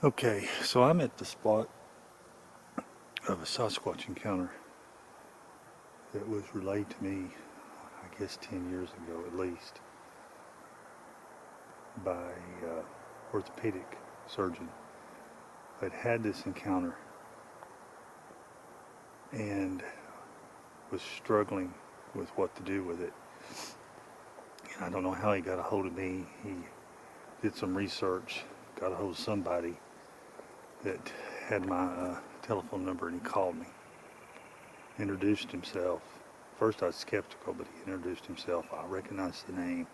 Okay, so I'm at the spot of a Sasquatch encounter that was relayed to me, I guess 10 years ago at least, by an orthopedic surgeon that had this encounter and was struggling with what to do with it. And I don't know how he got a hold of me. He did some research, got a hold of somebody that had my telephone number, and he called me, introduced himself. First I was skeptical, but he introduced himself. I recognized the name.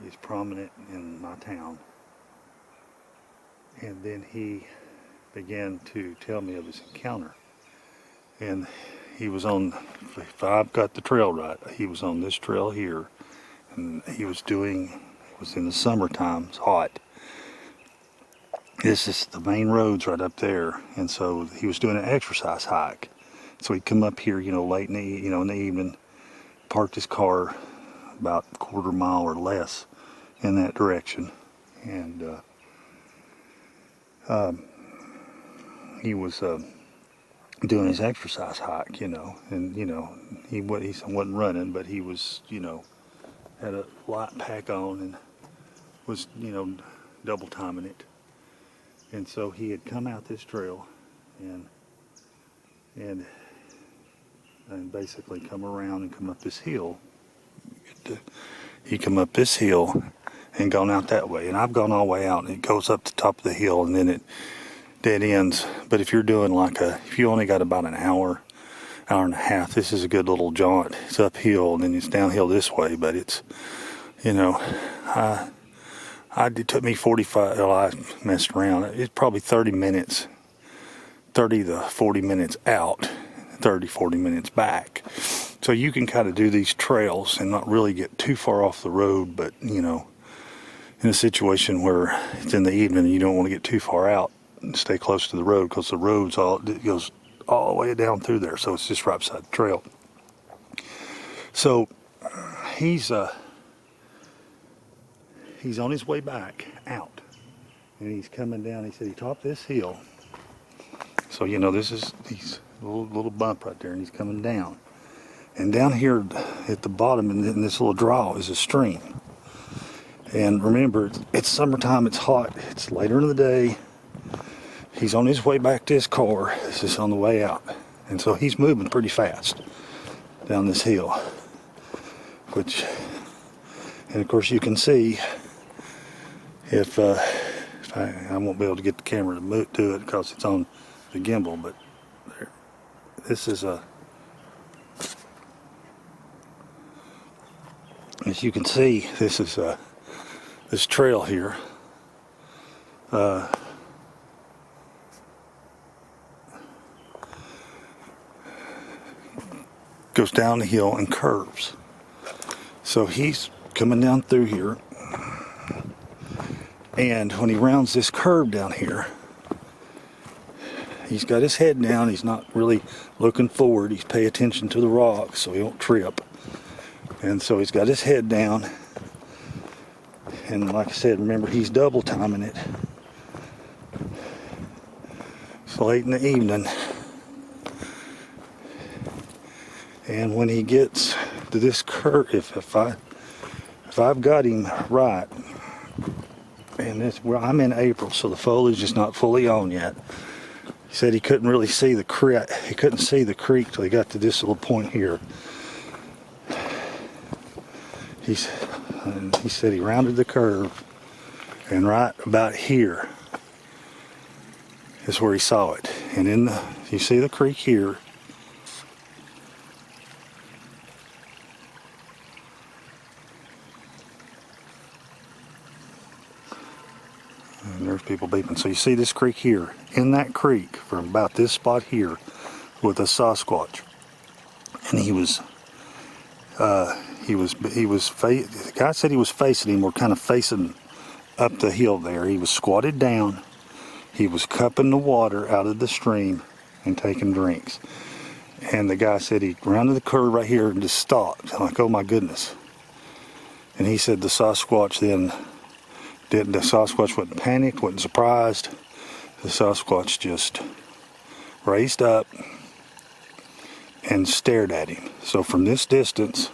He's prominent in my town. And then he began to tell me of his encounter. And he was on, if I've got the trail right, he was on this trail here, and he was doing, it was in the summertime, it's hot. This is the main roads right up there, and so he was doing an exercise hike. So he'd come up here, late in the, in the evening, parked his car about a quarter mile or less in that direction, and he was doing his exercise hike, and he wasn't running, but he was, had a light pack on and was, double timing it. And so he had come out this trail and basically come around and come up this hill. He come up this hill and gone out that way, and I've gone all the way out, and it goes up the top of the hill, and then it dead ends. But if you're doing if you only got about an hour and a half, this is a good little jaunt. It's uphill and then it's downhill this way, but it's, it took me 45, well, I messed around. It's probably 30 minutes, 30 to 40 minutes out, 30, 40 minutes back. So you can kind of do these trails and not really get too far off the road, but, in a situation where it's in the evening and you don't want to get too far out and stay close to the road, because the road's it goes all the way down through there, so it's just right beside the trail. So he's on his way back out, and he's coming down. He said he topped this hill, so this is little bump right there, and he's coming down, and down here at the bottom in this little draw is a stream. And remember, it's summertime, it's hot, it's later in the day. He's on his way back to his car. This is on the way out, and so he's moving pretty fast down this hill, and of course you can see, if I won't be able to get the camera to do it because it's on the gimbal, but there, this is as you can see, this is this trail here goes down the hill and curves. So he's coming down through here, and when he rounds this curve down here, he's got his head down. He's not really looking forward. He's paying attention to the rocks so he don't trip. And so he's got his head down, and like I said, remember, he's double timing it. It's late in the evening, and when he gets to this curve, if I've got him right, And this, well, I'm in April, so the foliage is not fully on yet. He said he couldn't really see the creek. He couldn't see the creek till he got to this little point here. He said he rounded the curve, and right about here is where he saw it. And in the, you see the creek here. And there's people beeping. So you see this creek here. In that creek, from about this spot here, with a Sasquatch. And the guy said he was facing him. We're kind of facing up the hill there. He was squatted down. He was cupping the water out of the stream and taking drinks. And the guy said he rounded the curve right here and just stopped. I'm like, oh my goodness. And he said the Sasquatch wasn't panicked, wasn't surprised. The Sasquatch just raised up and stared at him. So from this distance,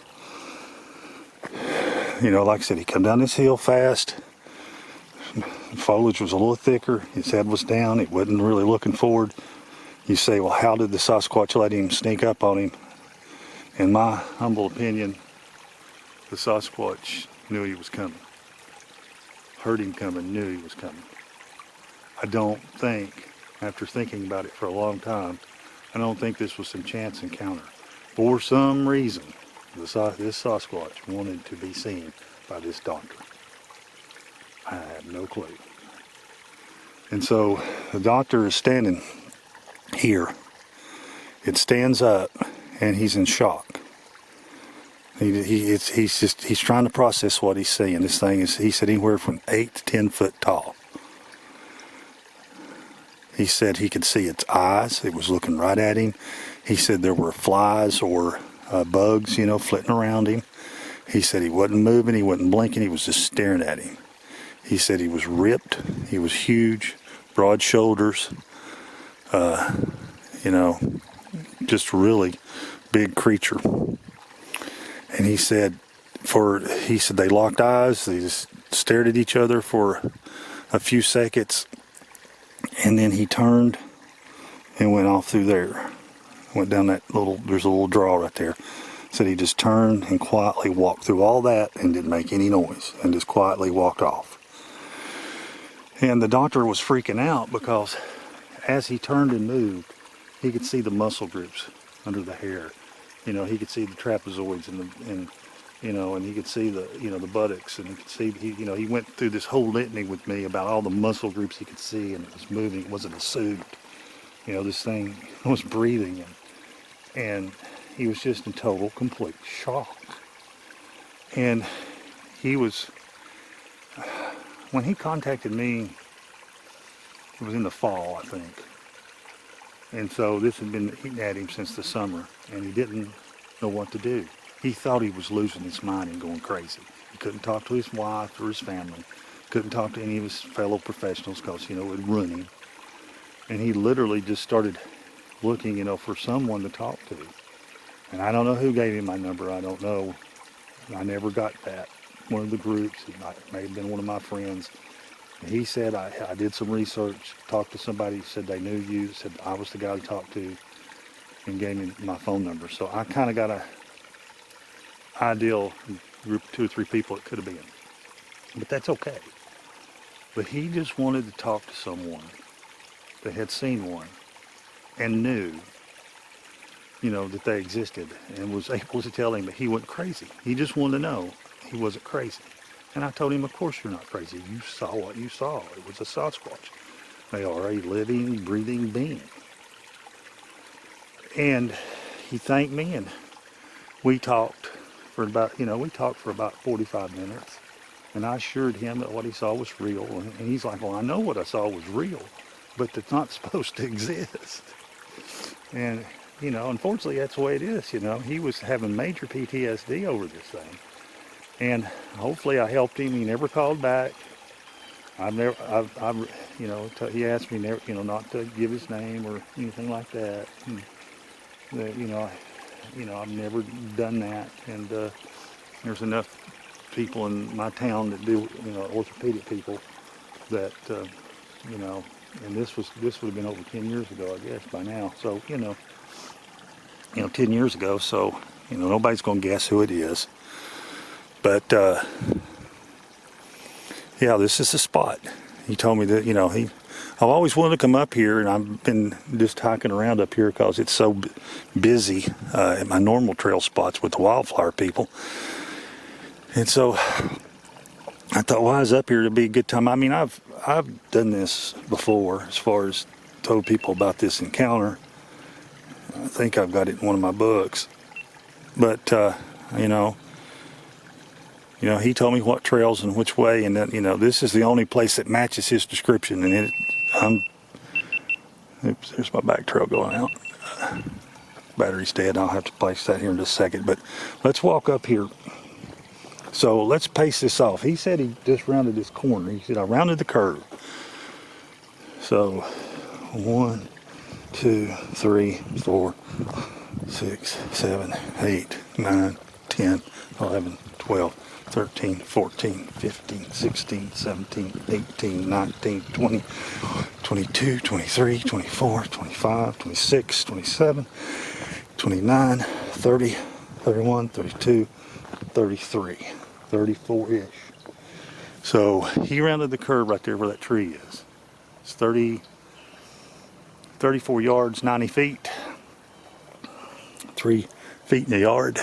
like I said, he come down this hill fast. The foliage was a little thicker. His head was down. He wasn't really looking forward. You say, well, how did the Sasquatch let him sneak up on him? In my humble opinion, the Sasquatch knew he was coming. Heard him coming, knew he was coming. I don't think, after thinking about it for a long time, I don't think this was some chance encounter. For some reason, this Sasquatch wanted to be seen by this doctor. I have no clue. And so the doctor is standing here. It stands up, and he's in shock. He's trying to process what he's seeing. This thing is, he said, anywhere from 8 to 10 foot tall. He said he could see its eyes. It was looking right at him. He said there were flies or bugs, flitting around him. He said he wasn't moving. He wasn't blinking. He was just staring at him. He said he was ripped. He was huge, broad shoulders. Just really big creature. And he said they locked eyes. They just stared at each other for a few seconds. And then he turned and went off through there. Went down there's a little draw right there. Said he just turned and quietly walked through all that and didn't make any noise and just quietly walked off. And the doctor was freaking out because as he turned and moved, he could see the muscle groups under the hair. He could see the trapezoids and he could see the buttocks, and he could see, he went through this whole litany with me about all the muscle groups he could see, and it was moving. It wasn't a suit. This thing was breathing, and he was just in total, complete shock. And when he contacted me, it was in the fall, I think. And so this had been eating at him since the summer, and he didn't know what to do. He thought he was losing his mind and going crazy. He couldn't talk to his wife or his family. Couldn't talk to any of his fellow professionals because, it would ruin him. And he literally just started looking, for someone to talk to. And I don't know who gave him my number. I don't know. I never got that. One of the groups, it may have been one of my friends. He said, I did some research, talked to somebody, said they knew you, said I was the guy to talk to, and gave me my phone number. So I kind of got a ideal group of 2 or 3 people it could have been. But that's okay. But he just wanted to talk to someone that had seen one and knew, that they existed, and was able to tell him that he wasn't crazy. He just wanted to know he wasn't crazy. And I told him, of course you're not crazy. You saw what you saw. It was a Sasquatch. They are a living, breathing being. And he thanked me, and we talked for about 45 minutes. And I assured him that what he saw was real. And he's like, well, I know what I saw was real, but it's not supposed to exist. And, unfortunately, that's the way it is. He was having major PTSD over this thing. And hopefully I helped him. He never called back. He asked me never, not to give his name or anything like that. And, I've never done that. And there's enough people in my town that do, orthopedic people that, you know, and this would have been over 10 years ago, I guess, by now. So, 10 years ago, so, nobody's going to guess who it is. But, yeah, this is the spot. He told me that, I've always wanted to come up here, and I've been just hiking around up here because it's so busy at my normal trail spots with the wildflower people. And so I thought, well, I was up here to be a good time. I mean, I've done this before, as far as told people about this encounter. I think I've got it in one of my books. But, he told me what trails and which way, and that, this is the only place that matches his description. And oops, there's my back trail going out. Battery's dead. I'll have to place that here in just a second. But let's walk up here. So let's pace this off. He said he just rounded this corner. He said, I rounded the curve. So 1, 2, 3, 4, 6, 7, 8, 9, 10, 11, 12, 13, 14, 15, 16, 17, 18, 19, 20, 22, 23, 24, 25, 26, 27, 29, 30, 31, 32, 33, 34-ish. So he rounded the curve right there where that tree is. It's 34 yards, 90 feet, 3 feet in the yard.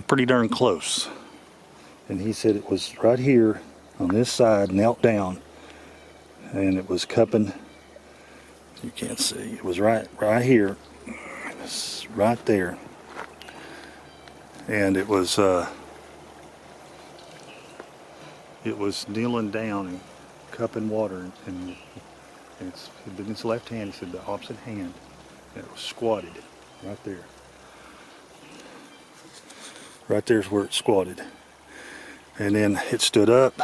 Pretty darn close. And he said it was right here on this side, knelt down, and it was cupping. You can't see. It was right here. It's right there. And it was kneeling down and cupping water, and it's in his left hand. He said the opposite hand, and it was squatted right there. Right there's where it squatted. And then it stood up.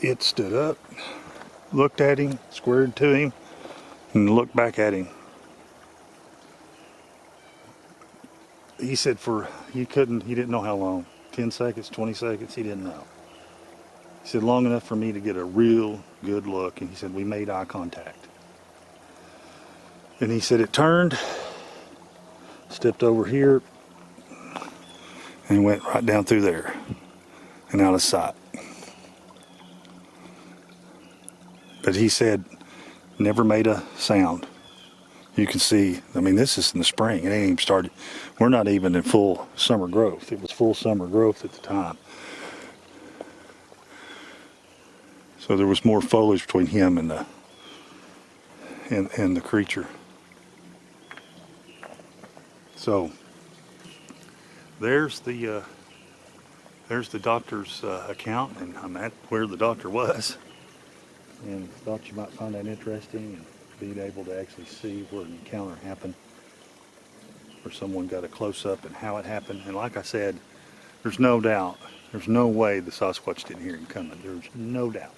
It stood up, looked at him, squared to him, and looked back at him. He said he didn't know how long. 10 seconds, 20 seconds, he didn't know. He said long enough for me to get a real good look, and he said we made eye contact. And he said it turned, stepped over here, and went right down through there and out of sight. But he said never made a sound. You can see, I mean, this is in the spring. It ain't even started. We're not even in full summer growth. It was full summer growth at the time. So there was more foliage between him and the creature. So there's the doctor's account, and I'm at where the doctor was, and thought you might find that interesting, and being able to actually see where an encounter happened, where someone got a close-up and how it happened. And like I said, there's no doubt, there's no way the Sasquatch didn't hear him coming. There's no doubt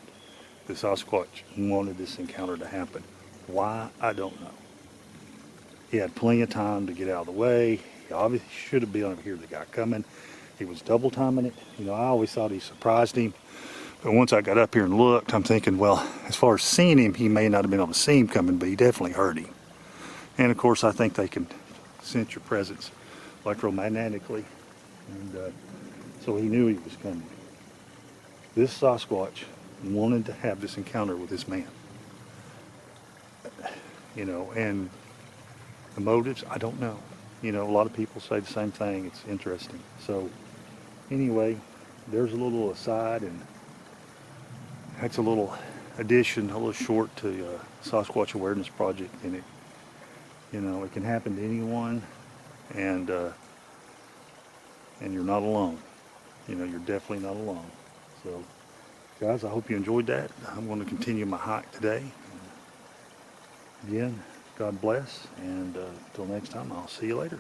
the Sasquatch wanted this encounter to happen. Why? I don't know. He had plenty of time to get out of the way. He obviously should have been able to hear the guy coming. He was double timing it. I always thought he surprised him. But once I got up here and looked, I'm thinking, well, as far as seeing him, he may not have been able to see him coming, but he definitely heard him. And of course, I think they can sense your presence electromagnetically. And so he knew he was coming. This Sasquatch wanted to have this encounter with this man. And the motives, I don't know. A lot of people say the same thing. It's interesting. So anyway, there's a little aside, and that's a little addition, a little short to Sasquatch Awareness Project. And it can happen to anyone, and you're not alone. You're definitely not alone. So guys, I hope you enjoyed that. I'm going to continue my hike today. Again, God bless, and until next time, I'll see you later.